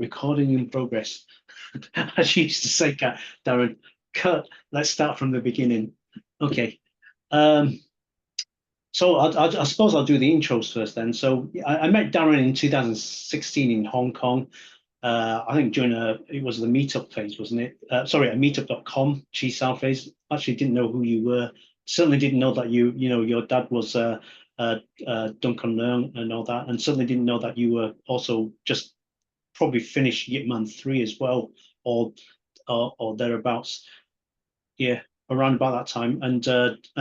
recording in progress. As you used to say, Darren, cut. Let's start from the beginning. Okay. Um, so I suppose I'll do the intros first then. So I met Darren in 2016 in Hong Kong. I think during it was the meetup phase, wasn't it? Sorry, a meetup.com, Chi Sao phase. Actually didn't know who you were. Certainly didn't know that your dad was Duncan Leung and all that. And certainly didn't know that you were also just probably finished Yip Man 3 as well, or or thereabouts. Yeah, around about that time. And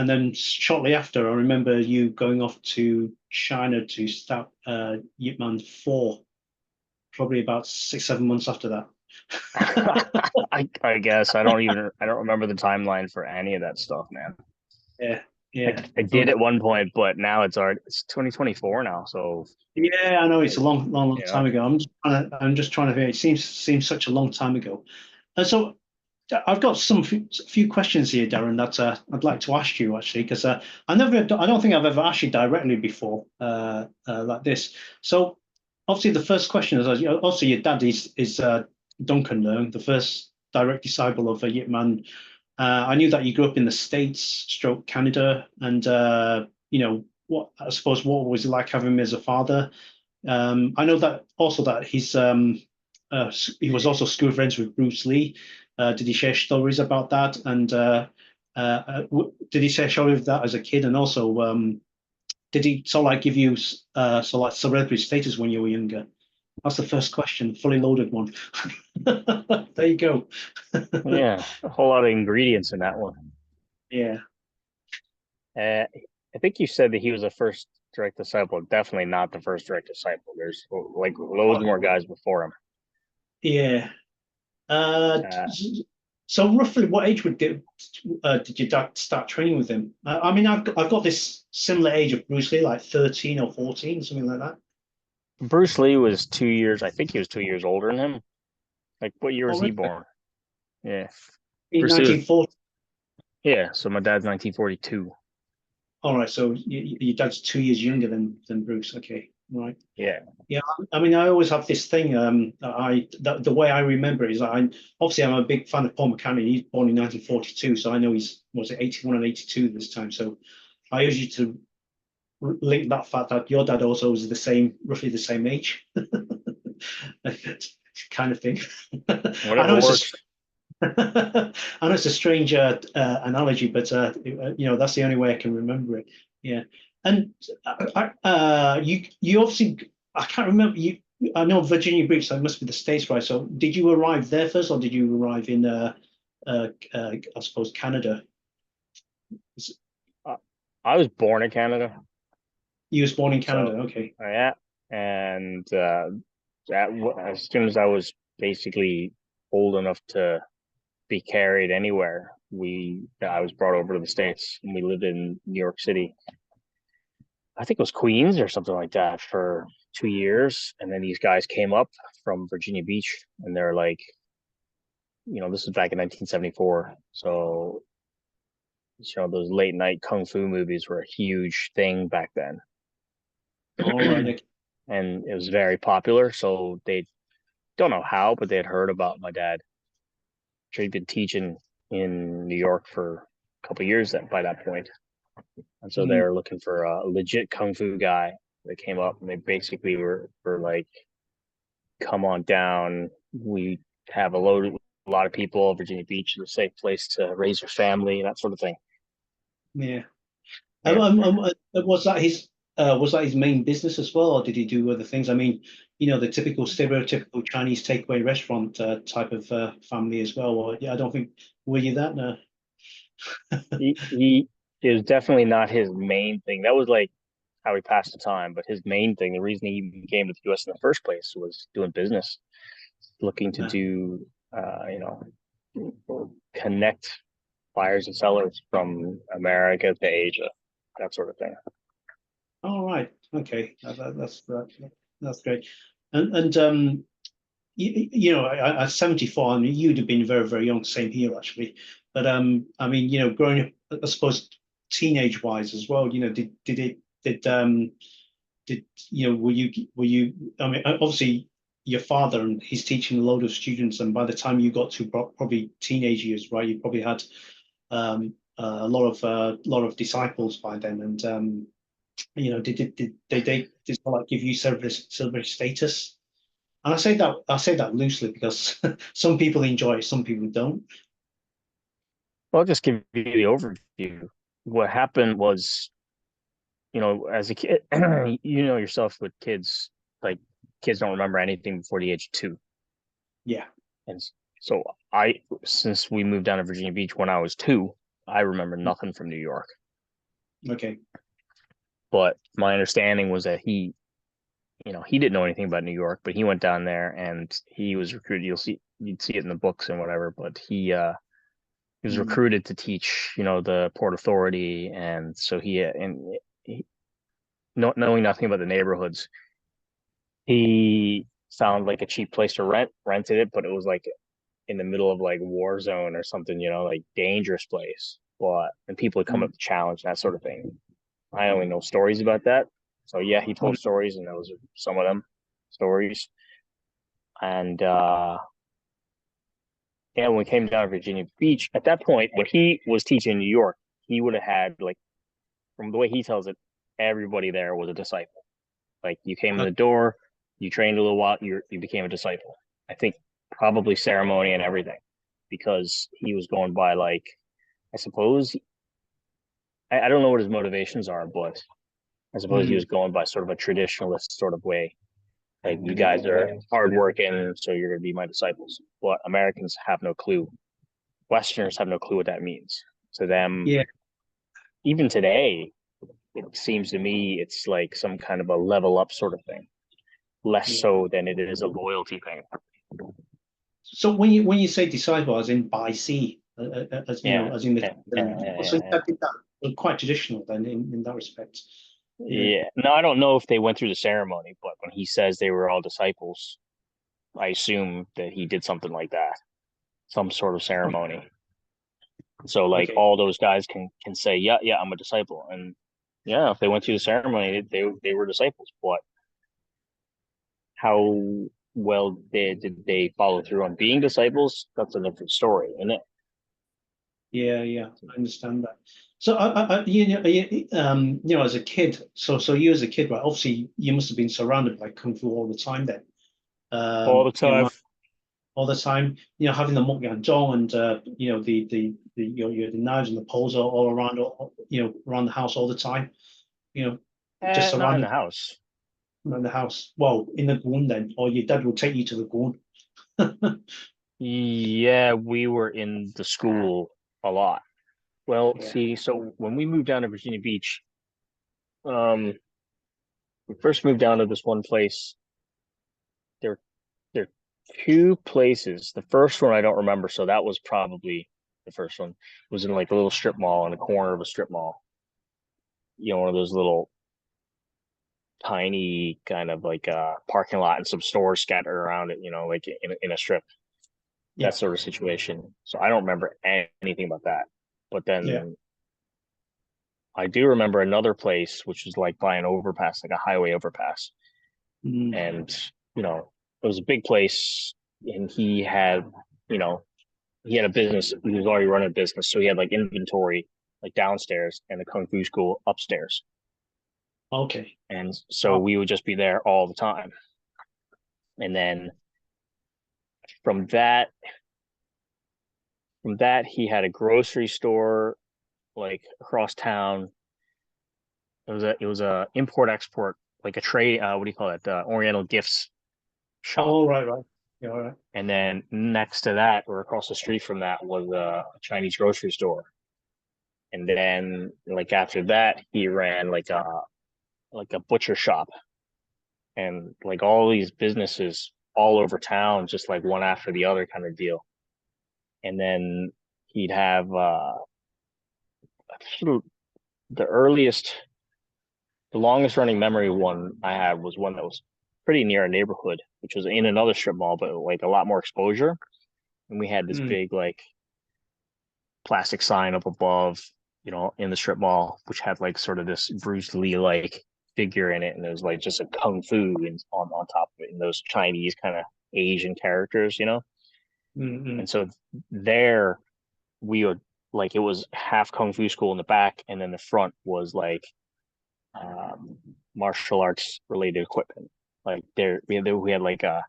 then shortly after, I remember you going off to China to start Yip Man 4, probably about 6, 7 months after that. I guess I don't remember the timeline for any of that stuff, man. Yeah, I, yeah. I did at one point, but now it's 2024 now, so Yeah, I know it's a like, long, long, long you time know. ago. I'm just trying to think. It seems such a long time ago. And so I've got some few questions here, Darren, that I'd like to ask you actually, because I don't think I've ever asked you directly before like this. So obviously, the first question is, also your dad is Duncan Leung, the first direct disciple of Yip Man. I knew that you grew up in the States, stroke Canada, and what I suppose what was it like having him as a father? I know that also that he was also school friends with Bruce Lee. Did he share stories about that? And did he share stories of that as a kid? And also, did he sort of like give you like celebrity status when you were younger? That's the first question, fully loaded one. There you go. Yeah, a whole lot of ingredients in that one. Yeah. I think you said that he was the first direct disciple. Definitely not the first direct disciple. There's like loads more guys before him. Yeah. Uh, Uh, so roughly, what age did your dad start training with him? I mean, I've got this similar age of Bruce Lee, like 13 or 14, something like that. Bruce Lee was 2 years. I think he was 2 years older than him. Like, what year was he Already born? Yeah, in Bruce Lee was. 1940. Yeah, so my dad's 1942. All right, so your dad's 2 years younger than Bruce. Okay, right. Yeah, Yeah, I mean, I always have this thing. That the way I remember it is obviously I'm a big fan of Paul McCartney. He's born in 1942, so I know he's was it 81 and 82 this time. So I usually to link that fact that your dad also was roughly the same age, kind of thing. I know whatever works. I know it's a strange analogy, but that's the only way I can remember it. Yeah, and you obviously I can't remember you. I know Virginia Beach, so it must be the States, right? So did you arrive there first, or did you arrive in I suppose Canada? Uh, I was born in Canada, You was born in Canada, so okay. yeah, and as soon as I was basically old enough to be carried anywhere, we I was brought over to the States, and we lived in New York City. I think it was Queens or something like that for 2 years, and then these guys came up from Virginia Beach, and they're like, this was back in 1974, so those late night kung fu movies were a huge thing back then. All right, okay. And it was very popular. So they don't know how, but they had heard about my dad. He'd been teaching in New York for a couple of years then by that point. And so they Mm, were looking for a legit kung fu guy. They came up and they basically were like, come on down. We have a lot of people. Virginia Beach is a safe place to raise your family, that sort of thing. yeah. Yeah. Was that his main business as well, or did he do other things? I mean, the typical stereotypical Chinese takeaway restaurant type of family as well. Or yeah, I don't think were you that? No. He it was definitely not his main thing. That was like how he passed the time. But his main thing, the reason he even came to the U.S. in the first place, was doing business, looking to No. do, connect buyers and sellers from America to Asia, that sort of thing. All right. Okay. That's great. And at 74, I mean, you'd have been very, very young. Same here, actually. But I mean, growing up, I suppose teenage wise as well. Did were you? I mean, obviously. your father and he's teaching a load of students, and by the time you got to probably teenage years, right, you probably had a lot of disciples by then, and did they like give you celebrity status? And I say that loosely because some people enjoy it, some people don't. I'll just give you the overview. What happened was, as a kid, you know yourself with kids, like kids don't remember anything before the age of 2. Yeah. And so since we moved down to Virginia Beach when I was 2, I remember nothing from New York. Okay. But my understanding was that he didn't know anything about New York, but he went down there and he was recruited. You'd see it in the books and whatever, but he was Mm. recruited to teach, the Port Authority, and so he knowing nothing about the neighborhoods, he found like a cheap place to rented it, but it was like in the middle of like war zone or something, like dangerous place. But and people would come up Mm. to challenge that sort of thing. I only know stories about that. So yeah, he told stories, and those are some of them stories. And yeah, when we came down to Virginia Beach, at that point, when he was teaching in New York, he would have had like, from the way he tells it, everybody there was a disciple. Like you came in the door, you trained a little while, you became a disciple. I think probably ceremony and everything, because he was going by like, I suppose I don't know what his motivations are, but I suppose he was Mm. going by sort of a traditionalist sort of way. Like you guys are hardworking, so you're going to be my disciples. But Americans have no clue. Westerners have no clue what that means. To them, Yeah. even today, it seems to me it's like some kind of a level up sort of thing, less Yeah. so than it is a loyalty thing. So when you say disciple, as in by sea, as you Yeah. know, as in so Uh, I think that was quite traditional then in that respect. Yeah. yeah. No, I don't know if they went through the ceremony, but when he says they were all disciples, I assume that he did something like that, some sort of ceremony. So like Okay. all those guys can say, yeah, yeah, I'm a disciple, and yeah, if they went through the ceremony, they were disciples. But how well did they follow through on being disciples? That's a different story, isn't it? Yeah, yeah, I understand that. So, as a kid, so you as a kid, right? Obviously, you must have been surrounded by kung fu all the time then. All the time. All the time. Having the mukyan dong and the knives and the poles all around, around the house all the time. You know, just Not in surrounded the house. around the house. Well, in the gun then, or your dad will take you to the gun. Yeah, we were in the school a lot. Well, Yeah. see, so when we moved down to Virginia Beach, um, we first moved down to this one place. There, there are two places. The first one I don't remember, so that was probably the first one. It was in like a little strip mall in the corner of a strip mall. One of those little tiny kind of like parking lot and some stores scattered around it. Like in a strip, that Yeah. sort of situation. So I don't remember anything about that. But Yeah. then I do remember another place, which was like by an overpass, like a highway overpass. Mm. And, it was a big place. And you know, he had a business. He was already running a business. So he had like inventory like downstairs and the Kung Fu school upstairs. Okay. And so Wow. we would just be there all the time. And then from that, he had a grocery store like across town. It was a import export, like a trade, what do you call it, Oriental gifts shop. Oh, right, right. Yeah, all right. And then next to that, or across the street from that, was a Chinese grocery store. And then like after that, he ran like a butcher shop, and like all these businesses all over town, just like one after the other kind of deal. And then he'd have the earliest, the longest running memory one I had was one that was pretty near a neighborhood, which was in another strip mall, but like a lot more exposure. And we had this Mm. big like plastic sign up above, in the strip mall, which had like sort of this Bruce Lee like figure in it, and it was like just a kung fu on top of it. in those Chinese kind of Asian characters, you know. Mm-hmm. And so there we would like it was half kung fu school in the back, and then the front was like martial arts related equipment. Like we had like a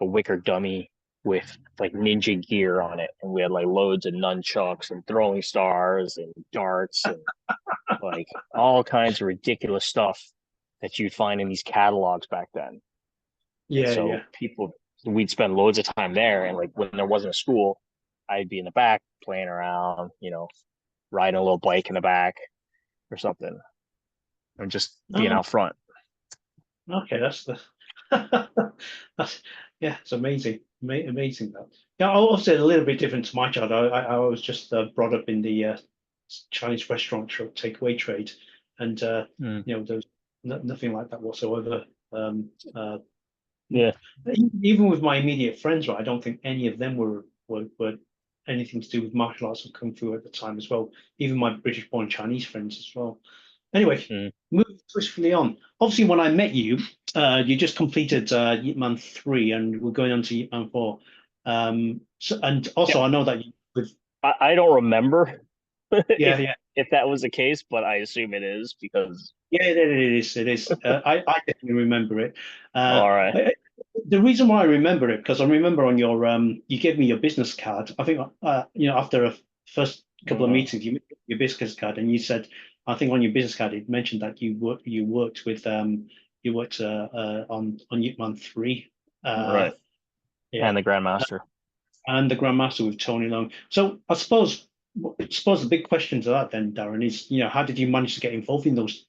wicker dummy with like ninja gear on it, and we had like loads of nunchucks and throwing stars and darts and like all kinds of ridiculous stuff that you'd find in these catalogs back then. And Yeah, so yeah. we'd spend loads of time there, and like when there wasn't a school, I'd be in the back playing around, you know, riding a little bike in the back or something, or just being Oh, out front. okay, that's the that's yeah, it's amazing, amazing that. Yeah, obviously a little bit different to my child. I was just brought up in the Chinese restaurant takeaway trade, and Mm. there's nothing like that whatsoever. Yeah. Even with my immediate friends, right, I don't think any of them were anything to do with martial arts or kung fu at the time as well. Even my British-born Chinese friends as well. Anyway, Mm. moving swiftly on. Obviously, when I met you, you just completed Yip Man 3, and we're going on to Yip Man 4. And Yeah. also, I know that you with I don't remember yeah, yeah, if that was the case, but I assume it is because yeah, it is, it is. I definitely remember it. Uh, all right. the reason why I remember it because I remember on your you gave me your business card. I think after a first couple of Uh, meetings, you made your business card, and you said I think on your business card it mentioned that you worked with on Ip Man 3. right. Yeah, And the Grandmaster. and the Grandmaster with Tony Long. So I suppose the big question to that then, Darren, is how did you manage to get involved in those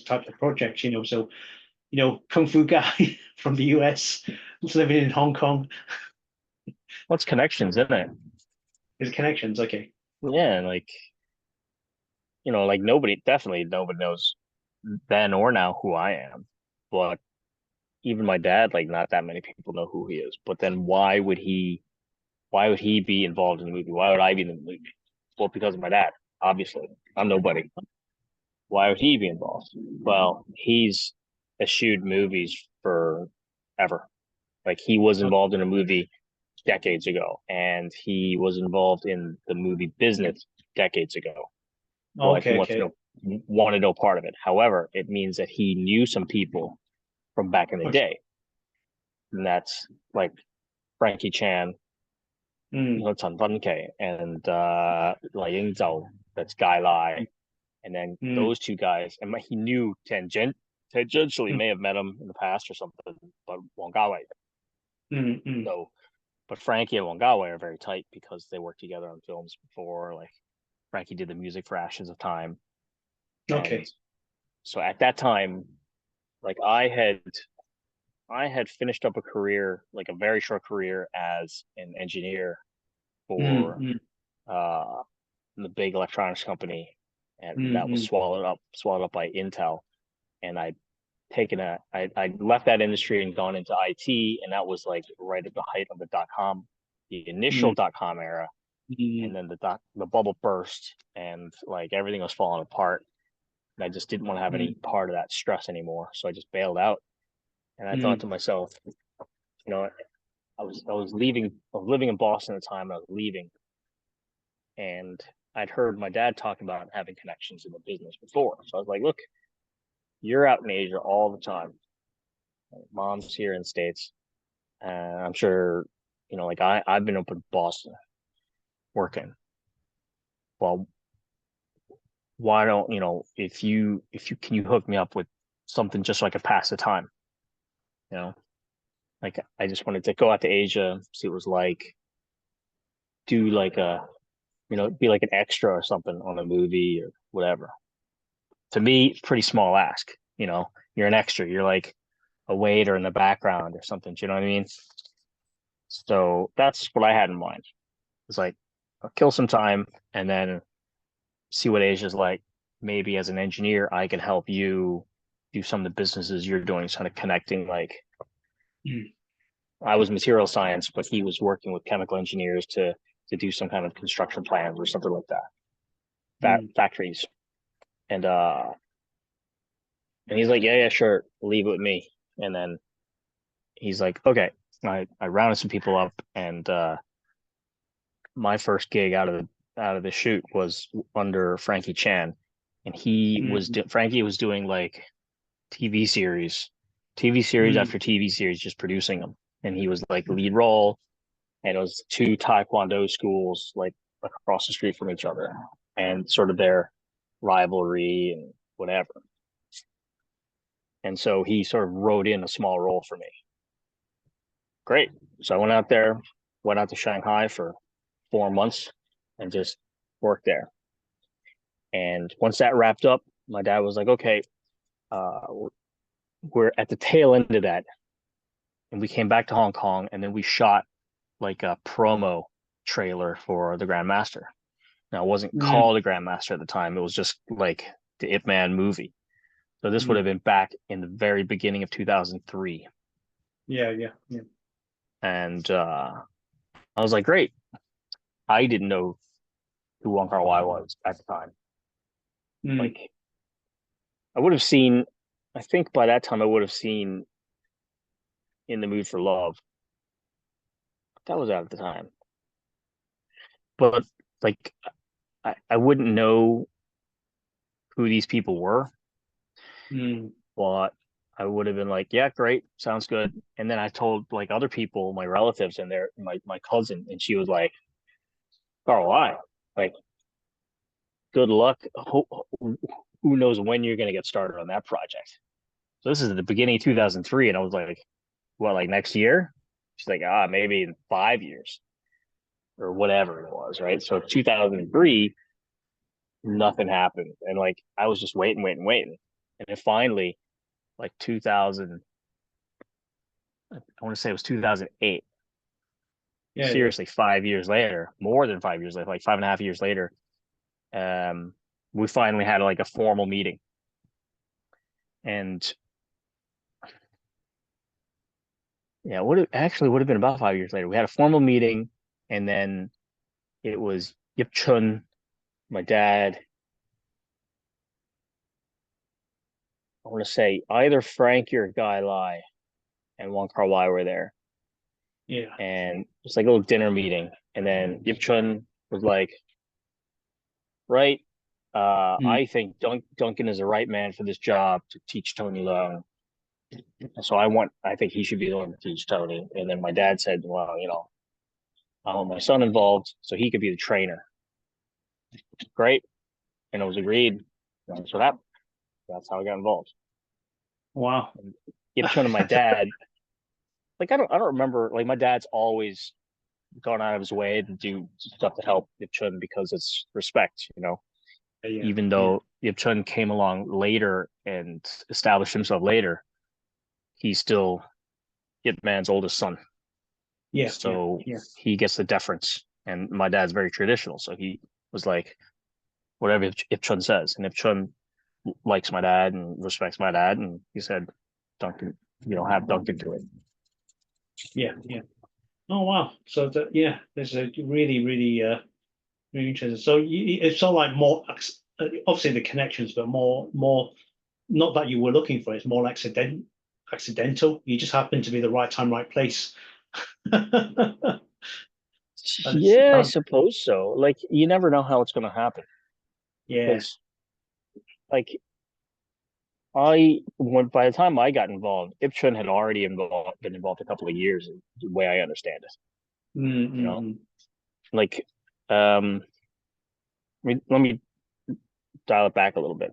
types of projects? So kung fu guy from the US who's living in Hong Kong. What's connections, isn't it? His connections, okay. Yeah, and like like definitely nobody knows then or now who I am. But even my dad, like not that many people know who he is. But then why would he be involved in the movie? Why would I be in the movie? Well, because of my dad, obviously. I'm nobody. Why would he be involved? Well, he's eschewed movies forever. Like he was involved in a movie decades ago, and he was involved in the movie business decades ago. But he Okay, okay. wanted no part of it. However, it means that he knew some people from back in the Okay. day, and that's like Frankie Chan, Mm, Chun and Leung Zhao, that's Guy Lai, and then mm, those two guys, and he knew tangentially mm, may have met him in the past or something, but Wong Gawai. mm. So, but Frankie and Wong Gawai are very tight because they worked together on films before. Like Frankie did the music for Ashes of Time, and Okay. so at that time, like I had finished up a career, like a very short career as an engineer Mm, for mm, uh, the big electronics company, and mm, that was mm, swallowed up by Intel. And I left that industry and gone into IT, and that was like right at the height of the initial mm, dot com era, and mm, then the bubble burst, and like everything was falling apart. And I just didn't want to have any mm, part of that stress anymore, so I just bailed out. And I thought mm, to myself, you know, I was leaving. I was living in Boston at the time. I was leaving, and I'd heard my dad talk about having connections in the business before. So I was like, look, you're out in Asia all the time. Mom's here in the States. I'm sure, like I've been up in Boston working. Well, why don't, if you can you hook me up with something just so I could pass the time, you know? Like I just wanted to go out to Asia, see what it was like, do like be like an extra or something on a movie or whatever. To me, pretty small ask, You're an extra. You're like a waiter in the background or something. Do you know what I mean? So that's what I had in mind. It's like I'll kill some time and then see what Asia's like. Maybe as an engineer, I can help you do some of the businesses you're doing, sort of connecting. Like mm, I was material science, but he was working with chemical engineers to do some kind of construction plans or something like that. mm, Factories. And he's like, yeah, yeah, sure, leave it with me. And then he's like, okay, I rounded some people up, and my first gig out of the shoot was under Frankie Chan, and Mm, Frankie was doing like TV series, TV series mm, after TV series, just producing them, and he was like lead role, and it was two Taekwondo schools like across the street from each other, and sort of their rivalry and whatever. And so he sort of wrote in a small role for me. Great. So I went out to Shanghai for 4 months and just worked there. And once that wrapped up, my dad was like, okay, uh, we're at the tail end of that. And we came back to Hong Kong, and then we shot like a promo trailer for the Grandmaster. Now, it wasn't mm. called a Grandmaster at the time. It was just like the Ip Man movie. So this would Mm. have been back in the very beginning of 2003. Yeah, yeah, yeah. And I was like, great. I didn't know who Wong Kar Wai was at the time. Mm. Like, I would have seen, I think by that time I would have seen In the Mood for Love. That was out at the time. But like, I wouldn't know who these people were, Mm. but I would have been like, yeah, great, sounds good. And then I told like other people, my relatives and my cousin, and she was like, Carl, why? Like, good luck. Who knows when you're gonna get started on that project? So this is at the beginning of 2003, and I was like, what, like next year? She's like, maybe in 5 years or whatever it was, right? So 2003, nothing happened, and like I was just waiting, waiting, waiting, and then finally, like 2000, I want to say it was 2008. Yeah, yeah. Seriously, 5 years later, more than 5 years later, like 5.5 years later, um, we finally had like a formal meeting, and yeah, would have been about 5 years later. We had a formal meeting, and then it was Yip Chun, my dad. I want to say either Frankie or Guy Lai and Wong Kar Wai were there, Yeah. and it's like a little dinner meeting. And then Yip Chun was like, right, Mm. I think Duncan is the right man for this job to teach Tony Leung. And so I think he should be the one to teach Tony. And then my dad said, well, I want my son involved so he could be the trainer. Great. And it was agreed. So that's how I got involved. Wow. And Yip Chun and my dad, like I don't remember, like my dad's always gone out of his way to do stuff to help Yip Chun because it's respect, Yeah, even yeah, though Yip Chun came along later and established himself later, he's still Yip Man's oldest son. yeah, yeah, So yeah, he gets the deference. And my dad's very traditional. So he was like, whatever Ip Chun says. And Ip Chun likes my dad and respects my dad. And he said, Duncan, have Duncan do it. yeah, yeah. Oh wow. So yeah, there's a really, really, really interesting. So it's sort of like more obviously the connections, but more not that you were looking for. It's more accidental. You just happen to be the right time, right place. And it's Yeah, I suppose so. Like, you never know how it's going to happen. yeah. Because, like, by the time I got involved, Ip Chun had already been involved a couple of years, the way I understand it. Mm, You mm, know, mm. like, let me dial it back a little bit.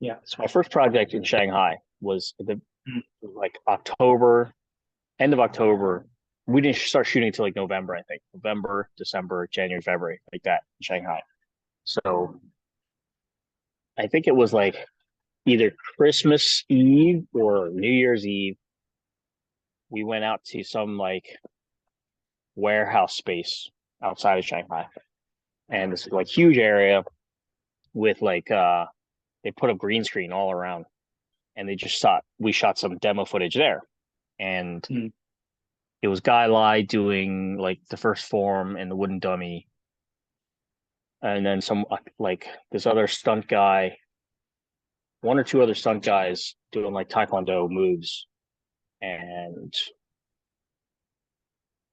Yeah. So my first project in Shanghai was Mm, like October, end of October. We didn't start shooting until like November, I think. November, December, January, February, like that in Shanghai. So I think it was like either Christmas Eve or New Year's Eve. We went out to some like warehouse space outside of Shanghai. And it's like huge area with like they put a green screen all around, and we shot some demo footage there. And mm. it was Guy Lai doing like the first form and the wooden dummy, and then some like this other stunt guy, one or two other stunt guys doing like Taekwondo moves, and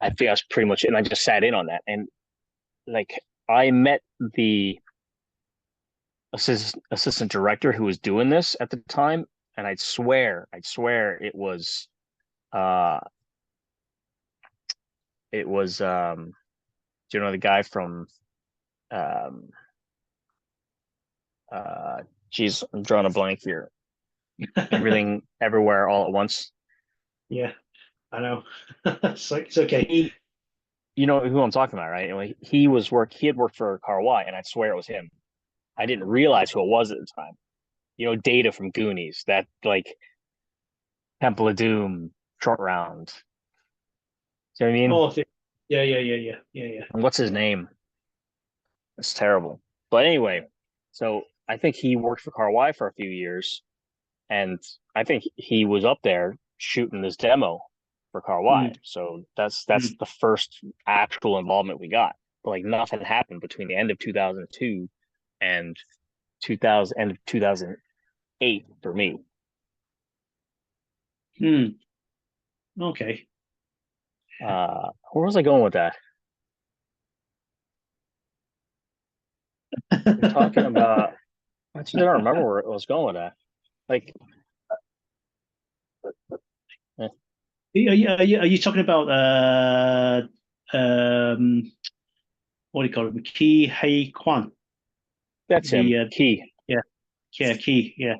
I think that's pretty much it. And I just sat in on that, and like I met the assistant director who was doing this at the time, and I'd swear uh it was do you know the guy from um geez, I'm drawing a blank here. Everything Everywhere All at Once. Yeah, I know. It's okay. He You know who I'm talking about, right? And he had worked for Carl Y, and I swear it was him. I didn't realize who it was at the time. You know, Data from Goonies, that like Temple of Doom short round. Do you know what I mean? Oh, yeah. And what's his name? It's terrible. But anyway, so I think he worked for Carl Y for a few years, and I think he was up there shooting this demo for Carl Y. Mm, So that's mm, the first actual involvement we got. But like nothing happened between the end of 2002 and 2000 end of 2008 for me. mm. Okay. Where was I going with that? We're talking about. Actually, I don't remember where I was going with that. Like, eh, Are you talking about what do you call it? Ki Hei Kwan. that's him. The Key. yeah, yeah, Ki, yeah.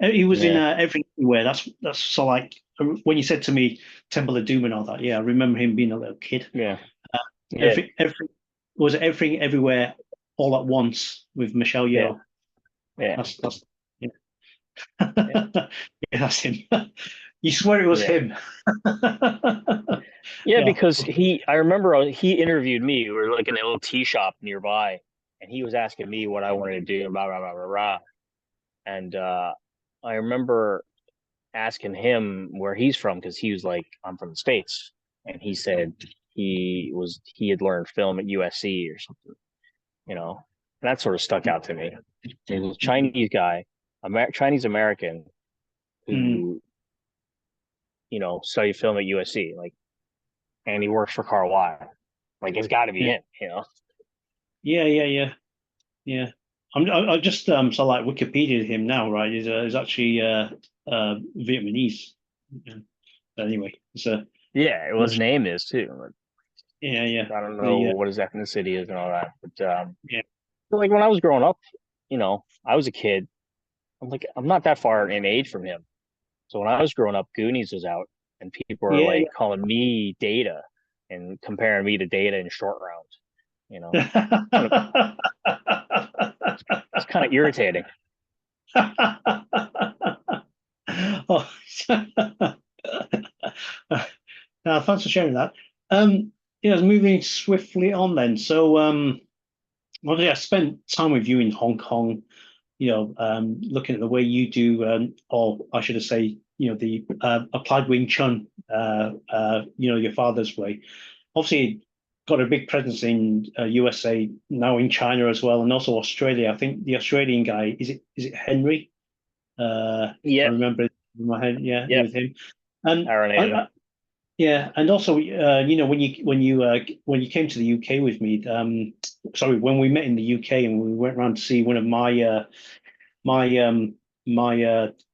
He was in Yeah. everywhere. That's so like when you said to me Temple of Doom and all that. Yeah, I remember him being a little kid. Yeah. Uh, Yeah. every was it everything everywhere all at once with Michelle Yeah. Yeoh. Yeah. That's yeah. Yeah. Yeah, that's him. You swear it was Yeah. him. Yeah, Yeah. because I remember he interviewed me. We were like in a little tea shop nearby, and he was asking me what I wanted to do, blah, blah, blah, blah, blah. And I remember asking him where he's from because he was like, I'm from the States. And he said he had learned film at USC or something, you know. And that sort of stuck out to me. He was a Chinese guy, Chinese American Mm, who, studied film at USC, like, and he works for Carl Y. Like, it's got to be yeah. him, you know. Yeah. I just so like Wikipedia him now, right? Is actually Vietnamese. Yeah. But anyway, so Yeah, what his name is too. Like, yeah. I don't know The what his ethnicity is and all that, but yeah. like when I was growing up, I was a kid. I'm not that far in age from him. So when I was growing up, Goonies was out, and people were Yeah, like calling me Data and comparing me to Data in short round. You know, kind of yeah. it's kind of irritating. Oh, thanks for sharing that. Moving swiftly on then. So, well, yeah, I spent time with you in Hong Kong. Looking at the way you do, or I should say, the applied Wing Chun. Your father's way. Obviously, got a big presence in USA, now in China as well, and also Australia. I think the Australian guy is it Henry? If I Yep, remember it in my head, yeah, yep. with him. And Aaron Aiden. yeah, and also when you came to the UK with me, sorry, when we met in the UK and we went around to see one of my my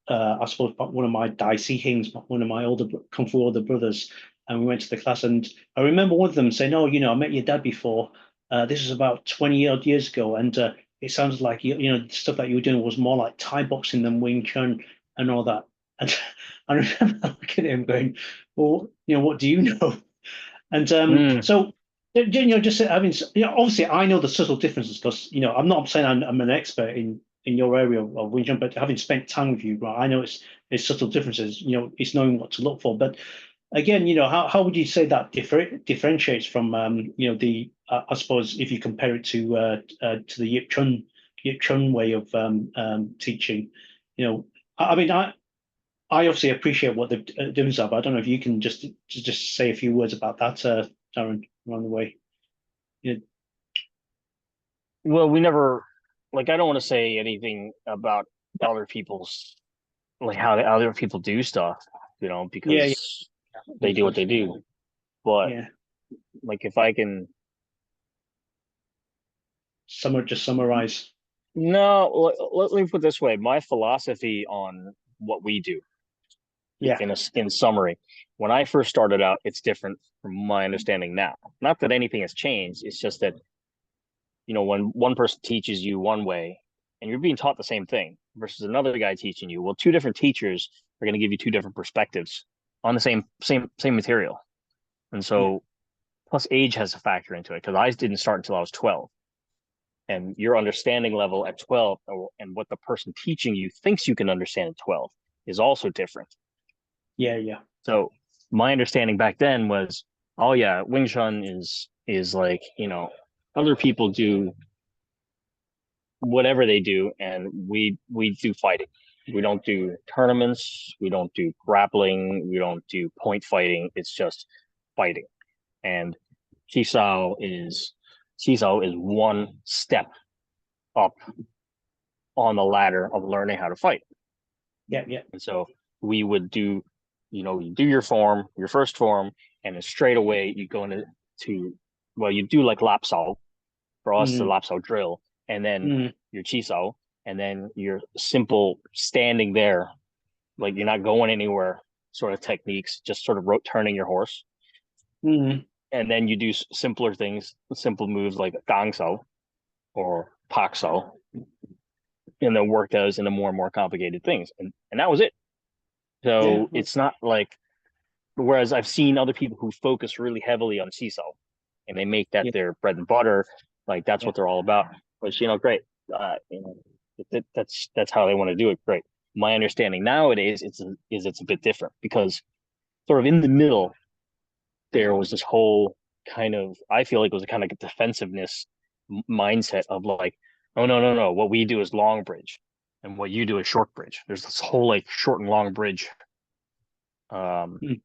I suppose one of my Dai Si Hings, one of my Kung Fu older brothers, and we went to the class, and I remember one of them saying, "Oh, I met your dad before. This was about 20 odd years ago, and it sounds like the stuff that you were doing was more like Thai boxing than Wing Chun and all that." And I remember looking at him going, "Well, what do you know?" And Mm, so, just having, obviously, I know the subtle differences because, I'm not saying I'm an expert in your area of Wing Chun, but having spent time with you, right, I know it's subtle differences. It's knowing what to look for. But again, how would you say that differentiates from, the I suppose if you compare it to the Yip Chun way of teaching, I mean, I obviously appreciate what the differences are, but I don't know if you can just say a few words about that, Darren, along the way. Yeah. well, we never like. I don't want to say anything about other people's like how other people do stuff. Yeah, yeah, because they do what they do. But yeah. like, if I can, Just summarize. no, let me put it this way: my philosophy on what we do, Yeah, in summary, when I first started out, it's different from my understanding now. Not that anything has changed; it's just that when one person teaches you one way and you're being taught the same thing versus another guy teaching you, well, two different teachers are going to give you two different perspectives on the same material. And yeah, so, plus age has a factor into it, because I didn't start until I was 12, and your understanding level at 12 and what the person teaching you thinks you can understand at 12 is also different. yeah, yeah, So my understanding back then was, oh yeah, Wing Chun is like, other people do whatever they do, and we do fighting. We don't do tournaments, we don't do grappling, we don't do point fighting. It's just fighting. And Chisao is one step up on the ladder of learning how to fight. yeah, yeah. And so we would do, you do your first form, and then straight away you go to well, you do like lapsao. For us, the Mm, lapsao drill, and then mm, your chisao, and then your simple standing there, like you're not going anywhere sort of techniques, just sort of turning your horse. mm, And then you do simpler things, simple moves like gangsao or paksao, and then work those into more and more complicated things. And that was it. yeah, So it's not like, whereas I've seen other people who focus really heavily on CISO and they make that yeah, their bread and butter, like that's yeah, what they're all about. Which, great. You know, that's how they want to do it. Great. My understanding nowadays it's a bit different, because sort of in the middle there was this whole kind of, I feel like it was a kind of defensiveness mindset of like, oh no, no, no, what we do is long bridge and what you do is short bridge. There's this whole like short and long bridge um mm,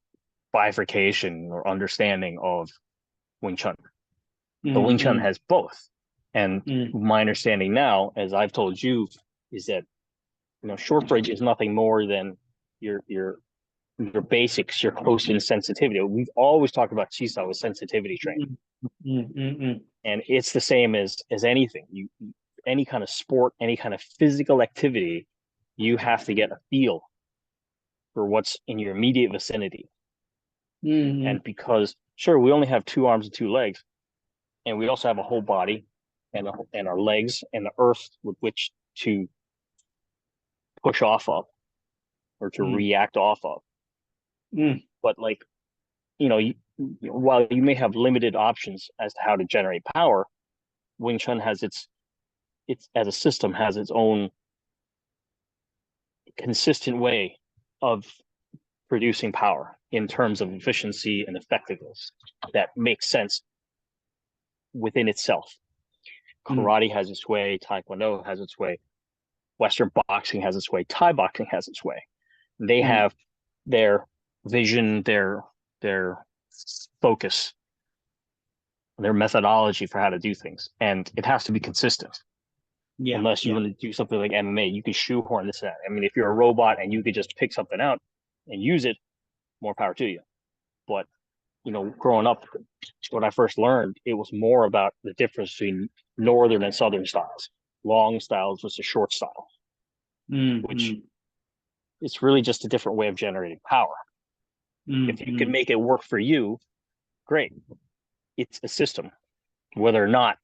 bifurcation or understanding of Wing Chun. But mm, Wing Chun mm, has both. And mm, my understanding now, as I've told you, is that short bridge is nothing more than your your your basics, your close in sensitivity. We've always talked about Chisao as sensitivity training, mm, mm, mm, and it's the same as anything. Any kind of sport, any kind of physical activity, you have to get a feel for what's in your immediate vicinity. mm, And because sure, we only have two arms and two legs, and we also have a whole body and our legs and the earth with which to push off of or to mm, react off of. mm, But like, while you may have limited options as to how to generate power, Wing Chun has its as a system has its own consistent way of producing power in terms of efficiency and effectiveness that makes sense within itself. mm, Karate has its way, Taekwondo has its way, Western boxing has its way, Thai boxing has its way. They mm. have their vision, their focus, their methodology for how to do things, and it has to be consistent. Yeah, Unless you yeah, want to do something like MMA, you can shoehorn this in. I mean, if you're a robot and you could just pick something out and use it, more power to you. But growing up, when I first learned, it was more about the difference between northern and southern styles. Long styles versus short style, mm, which mm, it's really just a different way of generating power. mm, If you can mm. make it work for you, great. It's a system. Whether or not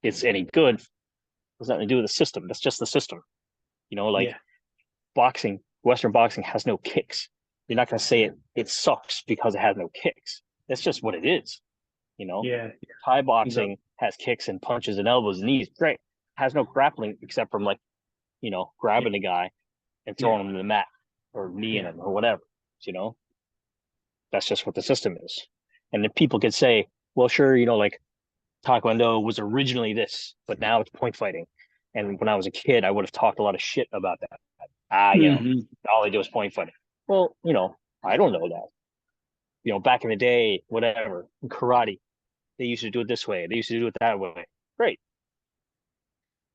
it's any good has nothing to do with the system. That's just the system. Like Yeah, boxing, Western boxing has no kicks. You're not going to say it sucks because it has no kicks. That's just what it is. You know, yeah, Thai exactly. boxing has kicks and punches and elbows and knees. Great. Has no grappling except from like, Yeah, grabbing a guy and yeah, throwing him to the mat or kneeing yeah, him or whatever. You know, that's just what the system is. And then people could say, well, sure, like Taekwondo was originally this, but now it's point fighting. And when I was a kid, I would have talked a lot of shit about that. mm, All they do is point fighting. Well, I don't know that. Back in the day, whatever, in karate, they used to do it this way. They used to do it that way. Great.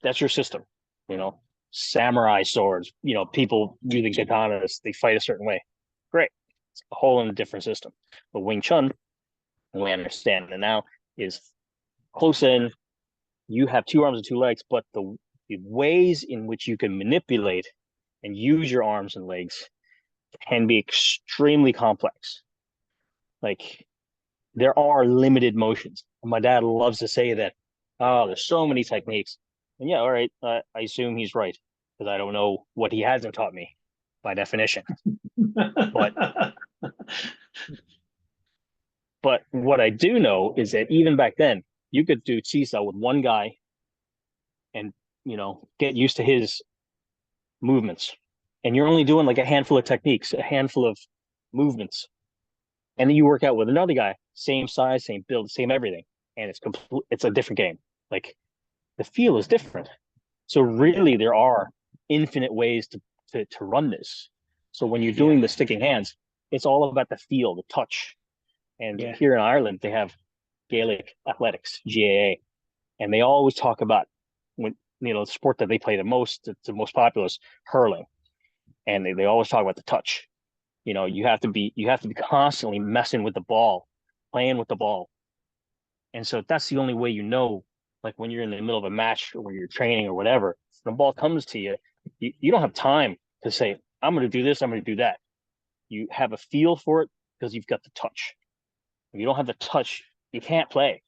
That's your system. You know, Samurai swords, people using katanas, they fight a certain way. Great. a whole different system. But Wing Chun, we understand it now, is close in. You have 2 arms and 2 legs, but the ways in which you can manipulate and use your arms and legs can be extremely complex. Like, there are limited motions. My dad loves to say that, oh, there's so many techniques. And yeah, all right, I assume he's right, because I don't know what he hasn't taught me by definition. But but what I do know is that even back then, you could do Cisa with one guy and, get used to his movements. And you're only doing like a handful of techniques, a handful of movements. And then you work out with another guy, same size, same build, same everything. And it's a different game. Like, the feel is different. So really there are infinite ways to run this. So when you're doing the sticking hands, it's all about the feel, the touch. And here in Ireland, they have Gaelic athletics, GAA, and they always talk about when the sport that they play the most popular is hurling, and they always talk about the touch. You have to be constantly messing with the ball, playing with the ball, and so that's the only way like when you're in the middle of a match or when you're training or whatever, the ball comes to you, you don't have time to say, I'm going to do this, I'm going to do that. You have a feel for it because you've got the touch. If you don't have the touch, you can't play.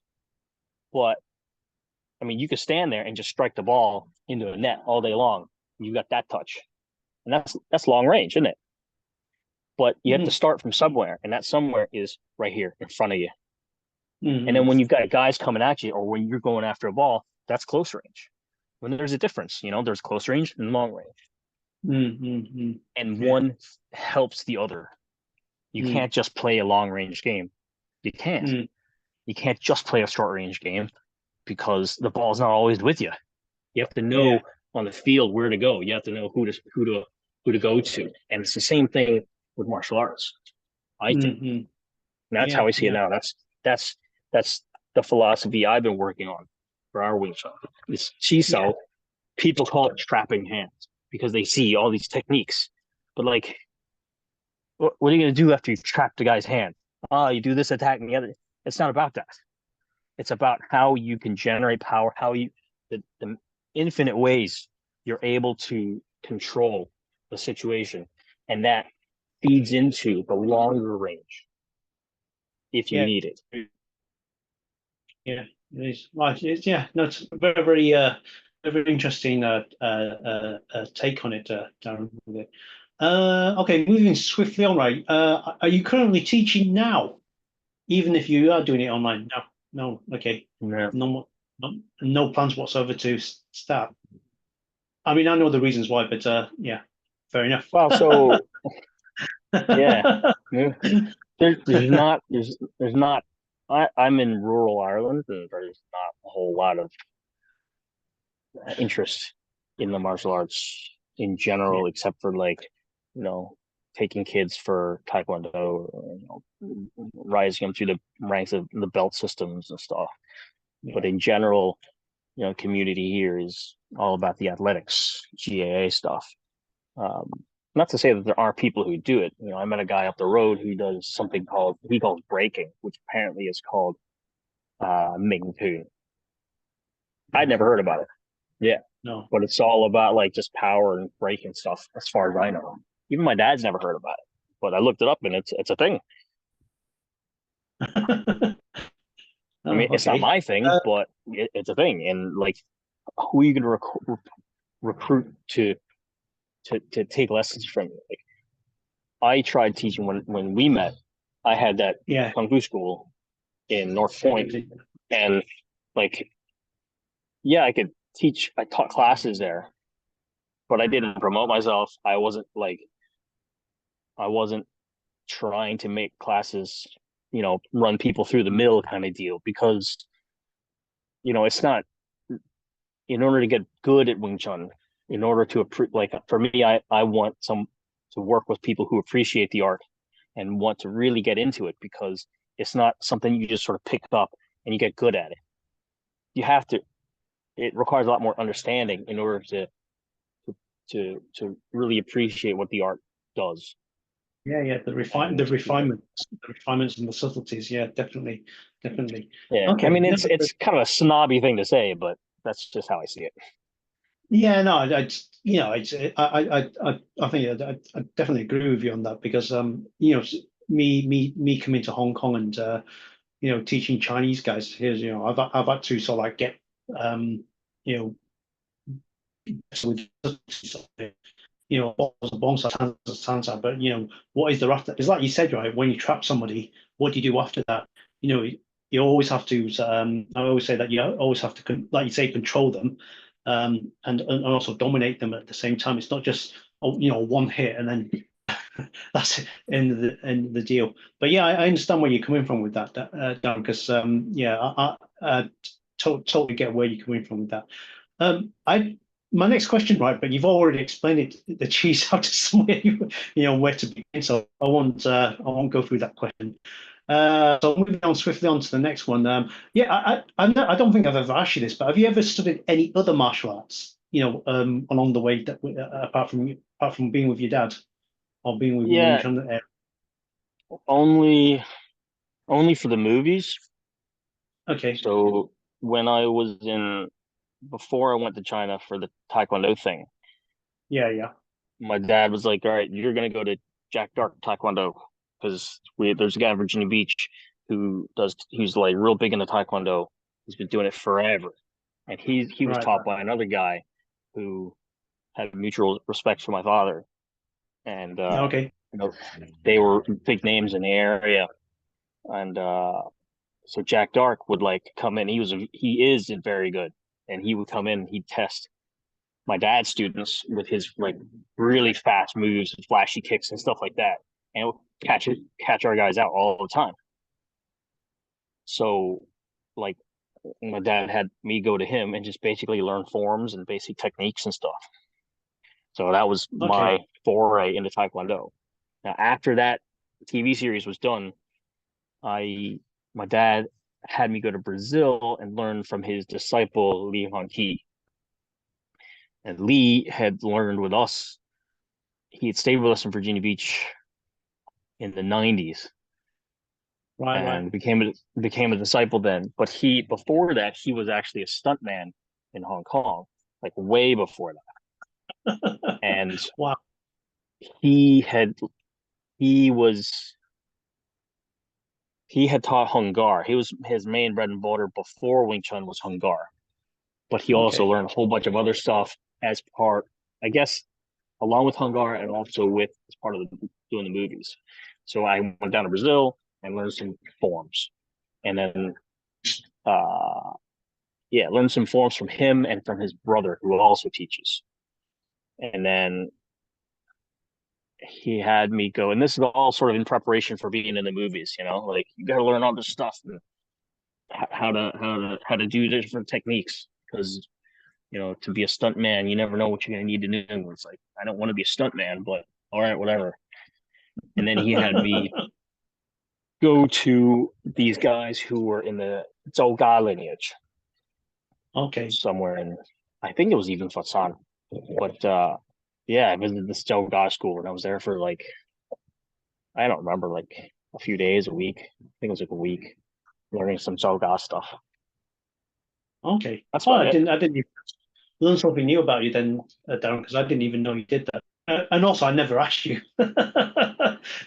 But I mean, you could stand there and just strike the ball into a net all day long. You got that touch, and that's long range, isn't it? But you have to start from somewhere, and that somewhere is right here in front of you. And then when you've got guys coming at you, or when you're going after a ball, that's close range. When there's a difference, there's close range and long range, and one helps the other. You can't just play a long range game. You can't. You can't just play a short range game because the ball's not always with you. You have to know on the field where to go. You have to know who to go to, and it's the same thing with martial arts. I think, and that's how I see it now. That's the philosophy I've been working on for our Wing Chun. This Chisao, people call it trapping hands because they see all these techniques, but like, what are you going to do after you've trapped the guy's hand? You do this attack and the other. It's not about that. It's about how you can generate power, how the infinite ways you're able to control the situation, and that feeds into the longer range if you need it. Yeah, it is. Right. No, it's very, very, very interesting take on it, Darren. Okay, moving swiftly on. Right. Are you currently teaching now, even if you are doing it online? No. Okay. No plans whatsoever to start. I mean, I know the reasons why, but fair enough. Well, so there's not. I'm in rural Ireland, and there's not a whole lot of interest in the martial arts in general, except for like, taking kids for Taekwondo, or, rising them through the ranks of the belt systems and stuff. But in general, community here is all about the athletics, GAA stuff. Not to say that there aren't people who do it. I met a guy up the road who does something he calls breaking, which apparently is called Ming Tu. I'd never heard about it. Yeah. No. But it's all about like just power and breaking stuff, as far as I know. Even my dad's never heard about it. But I looked it up and it's a thing. I mean, it's not my thing, but it's a thing. And like, who are you going to recruit to take lessons from you? Like, I tried teaching when we met. I had that kung fu school in North Point, and like, I could teach. I taught classes there, but I didn't promote myself. I wasn't trying to make classes, run people through the mill kind of deal, because it's not. In order to get good at Wing Chun, in order to like, for me, I want to work with people who appreciate the art and want to really get into it, because it's not something you just sort of pick up and you get good at it. You have to. It requires a lot more understanding in order to really appreciate what the art does. Yeah. And The refinements and the subtleties. Yeah, definitely, definitely. yeah, I Okay. mean No, it's kind of a snobby thing to say, but that's just how I see it. yeah, no, I think I definitely agree with you on that because me coming to Hong Kong and teaching Chinese guys here, I've had to sort of like get um you know with but what is the after? It's like you said, right? When you trap somebody, what do you do after that? You always have to. I always say that you always have to, like you say, control them, and also dominate them at the same time. It's not just one hit and then that's it, end of the deal. But yeah, I understand where you're coming from with that, Dan, because yeah, totally get where you're coming from with that. I My next question, right? But you've already explained it, the cheese how to somewhere where to begin. So I won't go through that question. So moving on swiftly on to the next one. Yeah, I don't think I've ever asked you this, but have you ever studied any other martial arts? Along the way that apart from being with your dad or being with Wing Yeah, Chun? only only for the movies. Okay. So when I was in before I went to China for the Taekwondo thing, Yeah, yeah. my dad was like, "All right, you're gonna go to Jack Dark Taekwondo because we there's a guy in Virginia Beach he's like real big into Taekwondo. He's been doing it forever, and he was Right, taught right. by another guy who had mutual respect for my father, and Okay. you know they were big names in the area, and so Jack Dark would like come in. He is very good, and he would come in. He'd test my dad's students with his like really fast moves and flashy kicks and stuff like that, and would catch our guys out all the time. So like my dad had me go to him and just basically learn forms and basic techniques and stuff. So that was Okay. my foray into Taekwondo. Now after that TV series was done, I my dad had me go to Brazil and learn from his disciple Lee Han Ki. And Lee had learned with us. He had stayed with us in Virginia Beach in the 90s Right, right. and became a disciple then. But he before that he was actually a stuntman in Hong Kong, like way before that. And Wow. he had he was he had taught Hung Gar. He was his main bread and butter before Wing Chun was Hung Gar. But he also Okay. learned a whole bunch of other stuff as part, I guess, along with Hung Gar and also with as part of doing the movies. So I went down to Brazil and learned some forms, and then uh, yeah, learned some forms from him and from his brother who also teaches. And then he had me go, and this is all sort of in preparation for being in the movies. Like you got to learn all this stuff and how to do different techniques because to be a stunt man, you never know what you're gonna need to do. It's like I don't want to be a stunt man, but all right, whatever. And then he had me go to these guys who were in the Zhou Ga lineage Okay. somewhere in, I think it was even Fatsan. But yeah, I visited this Zhou Ga school and I was there for like, I don't remember, like a few days, a week. I think it was like a week learning some Zhou Ga stuff. Okay. That's Oh, about it. I didn't even learn something new about you then, Darren, because I didn't even know you did that. And also, I never asked you.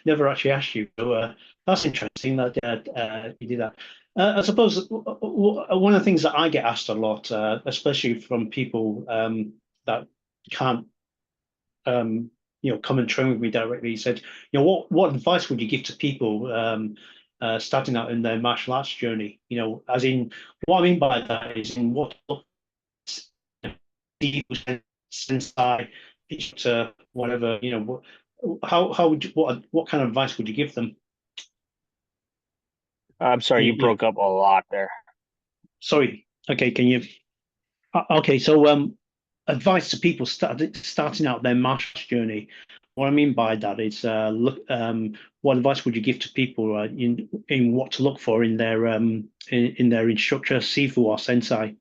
Never actually asked you. So that's interesting that you did that. I suppose one of the things that I get asked a lot, especially from people that can't, come and train with me directly, he said, what advice would you give to people starting out in their martial arts journey? As in, what I mean by that is in what since I to whatever how would you, what kind of advice would you give them? I'm sorry, You, you you, broke up a lot there. sorry. Okay, can you? Okay, so advice to people starting out their martial journey. What I mean by that is, look, what advice would you give to people in what to look for in their in their instructor, Sifu or Sensei?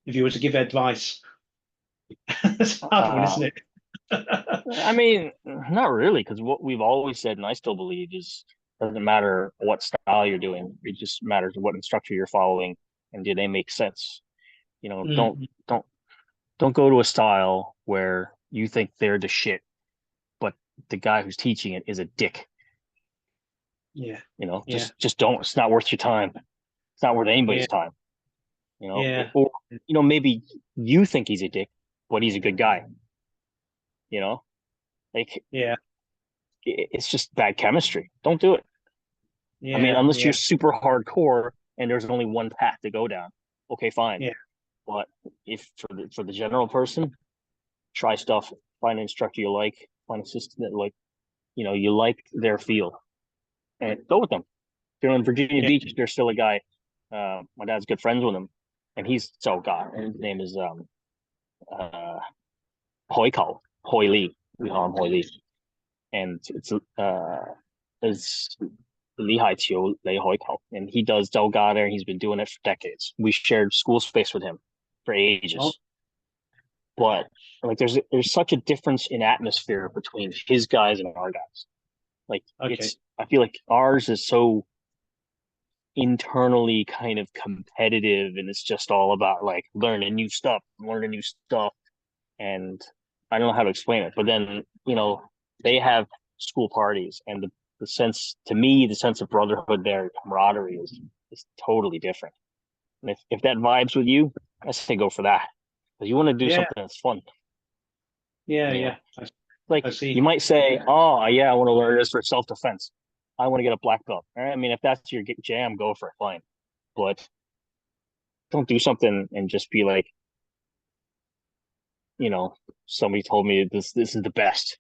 If you were to give advice, it's a hard one, Uh, isn't it? I mean, not really, because what we've always said, and I still believe, is doesn't matter what style you're doing. It just matters what instructor you're following, and do they make sense? You know, Mm, don't don't go to a style where you think they're the shit, but the guy who's teaching it is a dick. yeah, You know, yeah, just don't. It's not worth your time. It's not worth yeah, anybody's time. You know, yeah, or maybe you think he's a dick, but he's a good guy. You know, like yeah, it's just bad chemistry. Don't do it. I mean, yeah, unless you're yeah, super hardcore and there's only one path to go down. Okay, fine. yeah, But if for the general person, try stuff, find an instructor you like, find a system that you like their feel, and go with them. If you're in Virginia yeah. Beach, there's still a guy. My dad's good friends with him, and he's so god. And his name is uh Hoi Kao Hoi Lee. We call him Hoi Lee, and it's Lee Hai Chiu Lei Hoi Kao, and he does Zhou Ga there. He's been doing it for decades. We shared school space with him for Oh, ages, but like there's such a difference in atmosphere between his guys and our guys. Like okay. I feel like ours is so internally kind of competitive, and it's just all about like learning new stuff, and I don't know how to explain it. But then they have school parties, and the sense to me, the sense of brotherhood there, camaraderie is totally different. And if that vibes with you, I say go for that. Because you want to do Yeah, something that's fun. yeah, You know, yeah. like I you see. might say, "Oh, yeah, I want to learn this for self defense. I want to get a black belt." All right? I mean, if that's your jam, go for it, fine. But don't do something and just be like, you know, somebody told me this is the best.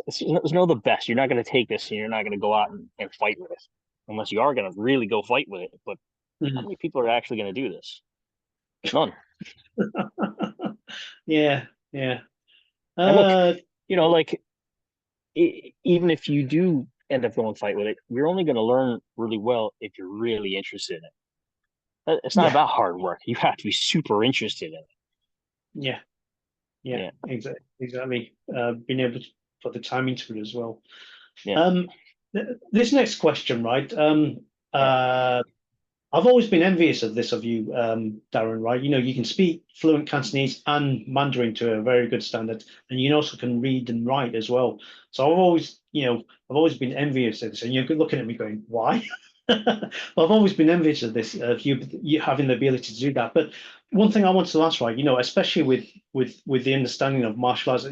It's no the best. You're not going to take this and you're not going to go out and fight with it unless you are going to really go fight with it. But how Mhm. many people are actually going to do this? None. Yeah, yeah. And look, Uh, like even if you do end up going fight with it, you're only going to learn really well if you're really interested in it. It's not yeah, about hard work. You have to be super interested in it. yeah, yeah. Yeah, Exactly, exactly. Being able to put the time into it as well. yeah, Um, this next question, right? yeah, I've always been envious of this of you, Darren, right? You know, you can speak fluent Cantonese and Mandarin to a very good standard, and you also can read and write as well. So I've always been envious of this, and you're looking at me going, why? Well, I've always been envious of this, of you having the ability to do that. But one thing I want to ask, right, especially with the understanding of martial arts,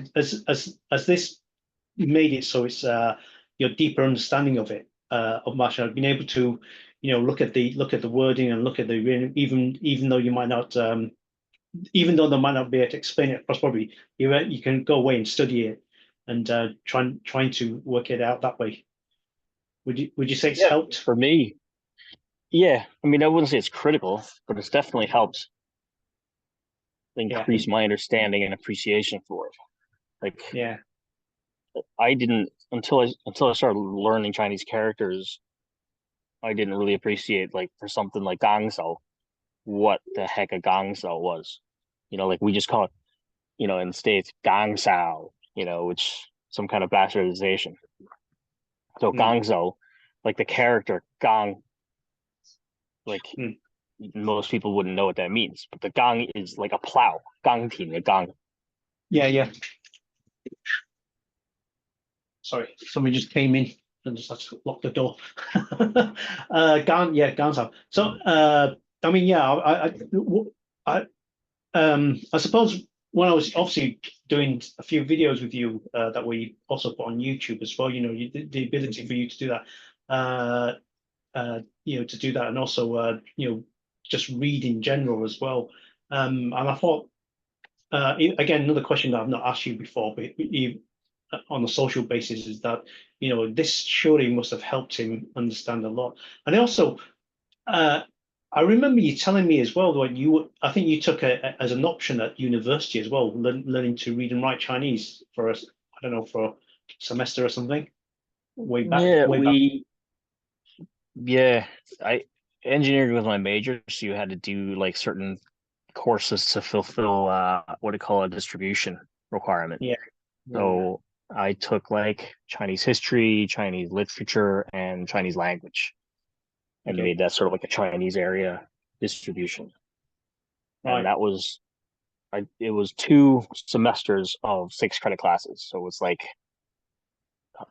as this made it so it's your deeper understanding of it of martial art, being able to look at the wording and look at the even though you might not even though they might not be able to explain it across probably you can go away and study it and trying to work it out that way. Would you say it's yeah. helped? For me, yeah. I mean, I wouldn't say it's critical, but it's definitely helped Yeah, increase my understanding and appreciation for it. Like yeah, I didn't until I started learning Chinese characters, I didn't really appreciate like for something like Gangzhou, what the heck a Gangzhou was. Like we just call it, in the States, Gangzhou, which some kind of bastardization. So mm, Gangzhou, like the character Gang, like mm. most people wouldn't know what that means, but the Gang is like a plow, Gang team, the Gang. Yeah, yeah. Sorry, somebody just came in and just had to lock the door. Yeah, Gansam. So, I mean, yeah, I, I suppose when I was obviously doing a few videos with you that we also put on YouTube as well, the ability for you to do that, to do that, and also, just read in general as well. And I thought, again, another question that I've not asked you before, but on a social basis, is that this surely must have helped him understand a lot, and also. Uh, I remember you telling me as well that I think you took as an option at university as well, learning to read and write Chinese for us. I don't know, for a semester or something. Yeah, Way back. yeah, I engineering was my major, so you had to do like certain courses to fulfill what do you call a distribution requirement. Yeah, Yeah. So I took like Chinese history, Chinese literature, and Chinese language, and Okay. made that sort of like a Chinese area distribution. And Right. that was it was 2 semesters of 6 credit classes. So it's like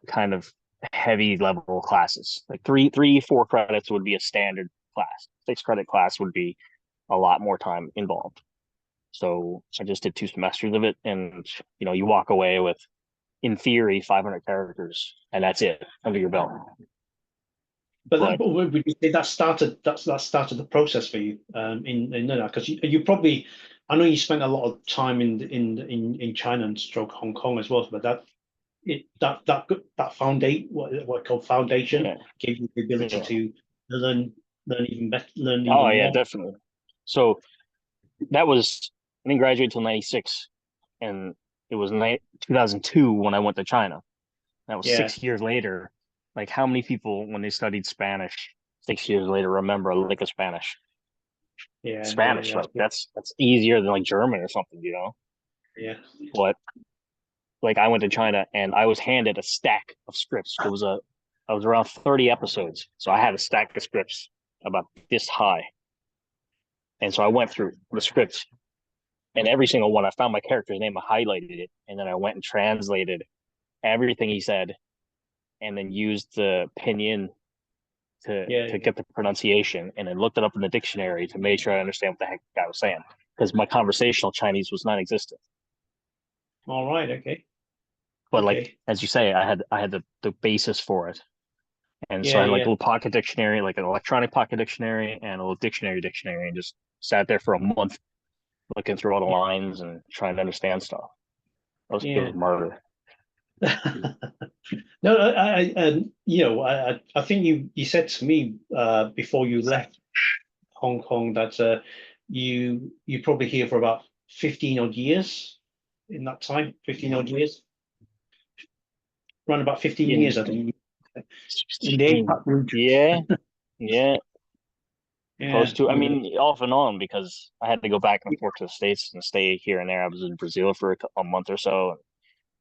kind of heavy level classes. Like 4 credits would be a standard class. 6 credit class would be a lot more time involved. So I just did 2 semesters of it, and you walk away with, in theory, 500 characters, and that's it under your belt. But But would you say that started the process for you in that? Because you probably, I know you spent a lot of time in China and stroke Hong Kong as well, but that foundation, what called foundation, yeah, gave you the ability yeah. to learn even better, learn Oh even yeah, more. definitely. So that was I didn't graduate till '96, and it was 2002 when I went to China. That was Yeah, 6 years later. Like, how many people, when they studied Spanish 6 years later, remember a lick of Spanish? Spanish, yeah, like that's easier than like German or something. yeah, But like, I went to China and I was handed a stack of scripts. I was around 30 episodes, so I had a stack of scripts about this high, and so I went through the scripts, and every single one, I found my character's name, I highlighted it, and then I went and translated everything he said, and then used the pinyin to yeah. get the pronunciation, and then looked it up in the dictionary to make sure I understand what the heck the guy was saying, because my conversational Chinese was non-existent. All right, okay, But like, okay. as you say, I had the basis for it, and so Yeah, I had like a yeah, little pocket dictionary, like an electronic pocket dictionary, and a little dictionary, and just sat there for a month looking through all the yeah, lines and trying to understand stuff. It was yeah. murder. No, I think you said to me before you left Hong Kong that you probably here for about 15 odd years in that time, 15 odd years, around about 15 In years, I think, in the 16, APAC region. yeah, yeah, close Yeah, to. I yeah, mean, off and on, because I had to go back and forth to the States and stay here and there. I was in Brazil for a month or so,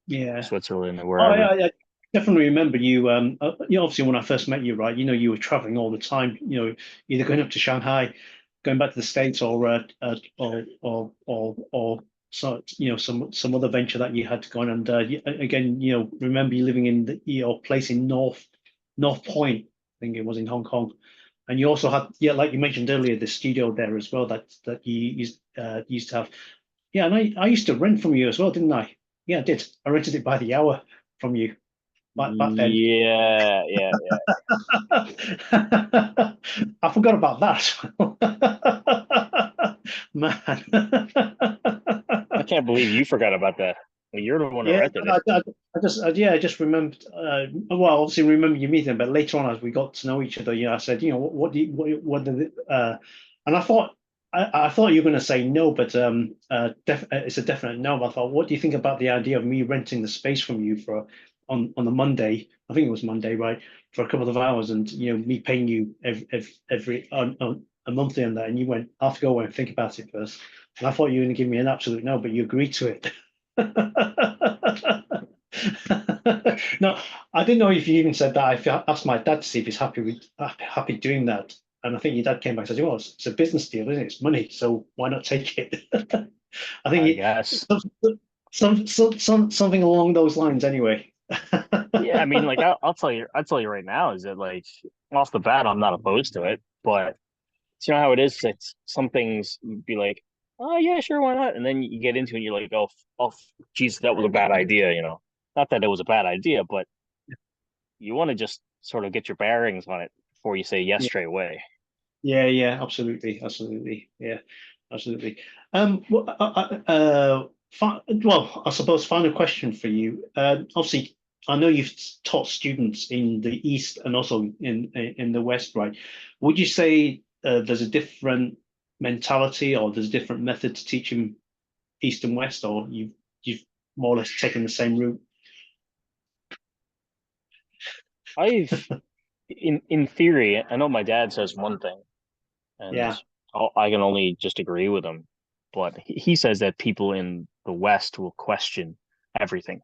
yeah. Switzerland, and Oh, wherever. I definitely remember you. Obviously, when I first met you, right, you were traveling all the time. Either going up to Shanghai, going back to the States, or so some other venture that you had to go on. And again, remember you living in your place in North Point, I think it was in Hong Kong, and you also had, yeah, like you mentioned earlier, the studio there as well that you used to have. Yeah, and I used to rent from you as well, didn't I? Yeah, I did. I rented it by the hour from you back then. Yeah, yeah, yeah. I forgot about that. Man. I can't believe you forgot about that. Well, you're the one who Yeah, rented it. I just remembered. Well, obviously, remember you meeting, but later on, as we got to know each other, I said, what do you, what did it, and I thought you were going to say no, but it's a definite no. But I thought, what do you think about the idea of me renting the space from you for on a Monday? I think it was Monday, right? For a couple of hours, and me paying you every a monthly on that, and you went, I have to go away and think about it first. And I thought you were going to give me an absolute no, but you agreed to it. No, I didn't know if you even said that. I asked my dad to see if he's happy doing that, and I think your dad came back and said, "Well, it's a business deal, isn't it? It's money, so why not take it?" I think I guess. something along those lines, anyway. Yeah, I mean, like, I'll tell you right now is that, like, off the bat, I'm not opposed to it, but you know how it is. It's some things you'd be like, oh yeah, sure, why not? And then you get into it, and you're like, oh, geez, that was a bad idea. Not that it was a bad idea, but you want to just sort of get your bearings on it before you say yes Yeah, straight away. yeah, absolutely, yeah, absolutely. Well, I suppose final question for you. Obviously, I know you've taught students in the East and also in the West, right? Would you say there's a different mentality or there's a different method to teaching East and West, or you've more or less taken the same route? I've in theory, I know my dad says one thing, and Yeah, I can only just agree with him. But he says that people in the West will question everything.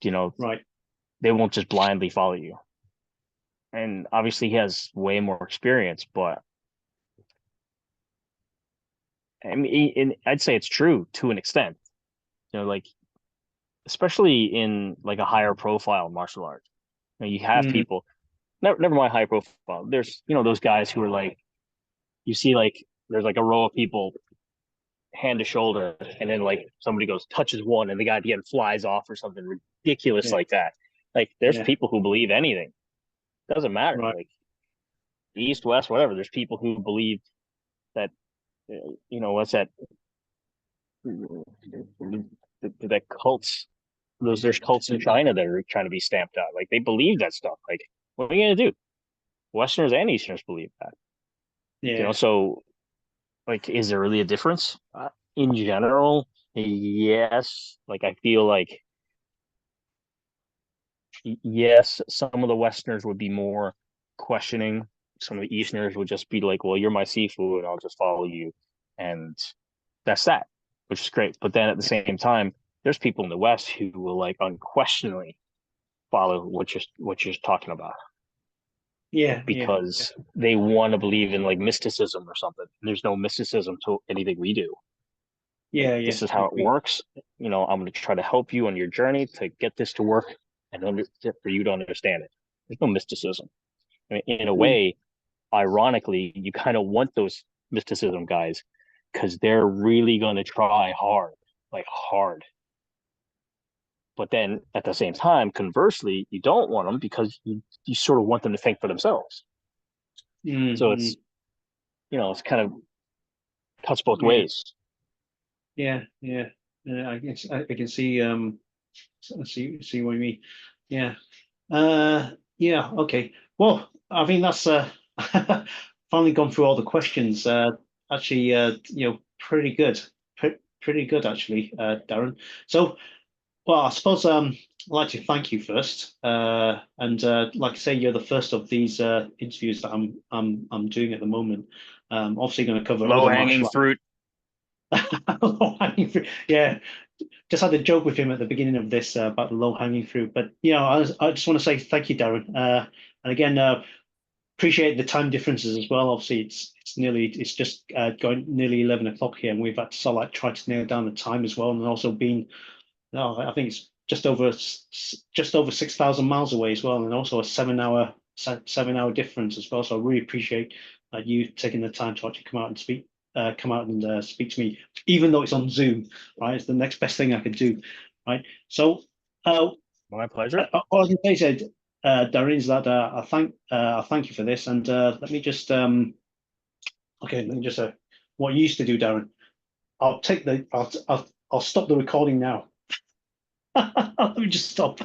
You know, Right. they won't just blindly follow you. And obviously, he has way more experience, but I mean, I'd say it's true to an extent. You know, like especially in like a higher profile martial art, you have Mm, people. Never mind high profile. There's those guys who are like you see like there's like a row of people hand to shoulder, and then like somebody goes touches one, and the guy at the end flies off or something ridiculous yeah. like that. Like there's Yeah. people who believe anything. Doesn't matter. Right. Like east, west, whatever. There's people who believe that what's that that cults. There's cults in China that are trying to be stamped out. Like they believe that stuff. Like what are you gonna do? Westerners and Easterners believe that. Yeah. So like, is there really a difference? In general, yes. Like I feel like yes, some of the Westerners would be more questioning. Some of the Easterners would just be like, "Well, you're my Sifu, and I'll just follow you," and that's that, which is great. But then at the same time, there's people in the West who will like unquestioningly follow what you're talking about Yeah. Yeah. Yeah. because they want to believe in like mysticism or something. There's no mysticism to anything we do. Like Yeah. Yeah. this is I how it agree. works. I'm going to try to help you on your journey to get this to work and for you to understand it. There's no mysticism. I mean, in a Mm, way, ironically, you kind of want those mysticism guys because they're really going to try hard, like hard. But then at the same time, conversely, you don't want them because you sort of want them to think for themselves. So mm. it's kind of cuts both Yeah. ways. Yeah. Yeah. I guess I can see see what you mean. Yeah. Yeah. Okay. Well, I think that's finally gone through all the questions. Actually, pretty good. Pretty good actually, Darren. So, well, I suppose I'd like to thank you first. And like I say, you're the first of these interviews that I'm doing at the moment. Obviously going to cover Low other hanging martial fruit. arts. Yeah, just had a joke with him at the beginning of this about the low hanging fruit. But I just want to say thank you, Darren. And again, appreciate the time differences as well. Obviously, it's just going nearly 11 o'clock here, and we've had to sort of like try to nail down the time as well, and also been no, I think it's just over 6,000 miles away as well, and also a 7 hour difference as well. So I really appreciate you taking the time to actually come out and speak to me, even though it's on Zoom. Right, it's the next best thing I could do. Right, so uh, My pleasure. all I can say, Darren, is that I thank you for this, and let me just what you used to do, Darren. I'll stop the recording now. Let me just stop.